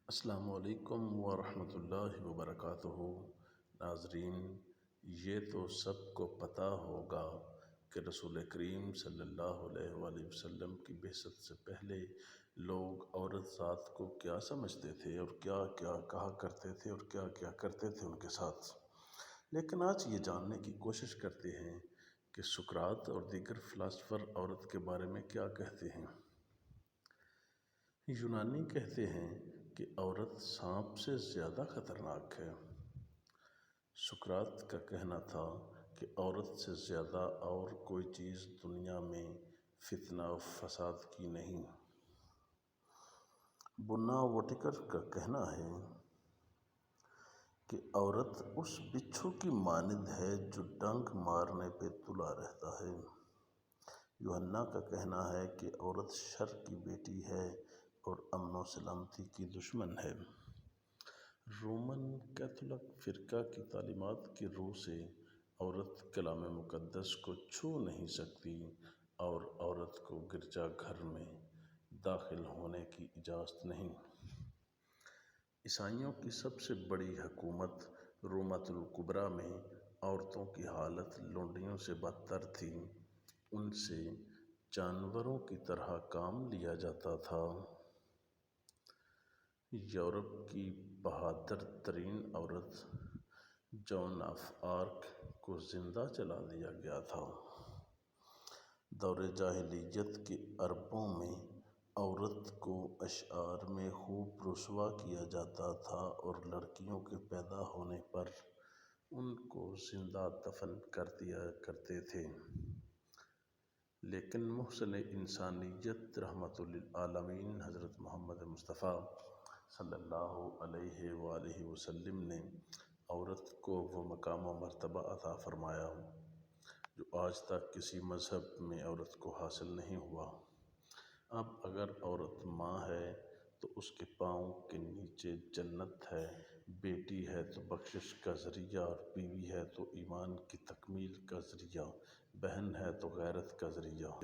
السلام علیکم ورحمۃ اللہ وبرکاتہ۔ ناظرین، یہ تو سب کو پتہ ہوگا کہ رسول کریم صلی اللہ علیہ وآلہ وسلم کی بعثت سے پہلے لوگ عورت ذات کو کیا سمجھتے تھے اور کیا کیا کہا کرتے تھے اور کیا کیا کرتے تھے ان کے ساتھ۔ لیکن آج یہ جاننے کی کوشش کرتے ہیں کہ سقراط اور دیگر فلاسفر عورت کے بارے میں کیا کہتے ہیں۔ یونانی کہتے ہیں کہ عورت سانپ سے زیادہ خطرناک ہے۔ سقراط کا کہنا تھا کہ عورت سے زیادہ اور کوئی چیز دنیا میں فتنہ و فساد کی نہیں۔ بوناوٹیکر کا کہنا ہے کہ عورت اس بچھو کی مانند ہے جو ڈنک مارنے پہ تلا رہتا ہے۔ یوحنا کا کہنا ہے کہ عورت شر کی بیٹی ہے اور امن و سلامتی کی دشمن ہے۔ رومن کیتھولک فرقہ کی تعلیمات کی روح سے عورت کلام مقدس کو چھو نہیں سکتی اور عورت کو گرجا گھر میں داخل ہونے کی اجازت نہیں۔ عیسائیوں کی سب سے بڑی حکومت رومۃ الکبریٰ میں عورتوں کی حالت لونڈیوں سے بدتر تھی۔ ان سے جانوروں کی طرح کام لیا جاتا تھا۔ یورپ کی بہادر ترین عورت جون آف آرک کو زندہ جلا دیا گیا تھا۔ دور جاہلیت کے عربوں میں عورت کو اشعار میں خوب رسوا کیا جاتا تھا اور لڑکیوں کے پیدا ہونے پر ان کو زندہ دفن کر دیا کرتے تھے۔ لیکن محسن انسانیت رحمت للعالمین حضرت محمد مصطفیٰ صلی اللہ علیہ وآلہ وسلم نے عورت کو وہ مقام و مرتبہ عطا فرمایا جو آج تک کسی مذہب میں عورت کو حاصل نہیں ہوا۔ اب اگر عورت ماں ہے تو اس کے پاؤں کے نیچے جنت ہے، بیٹی ہے تو بخشش کا ذریعہ اور بیوی ہے تو ایمان کی تکمیل کا ذریعہ، بہن ہے تو غیرت کا ذریعہ۔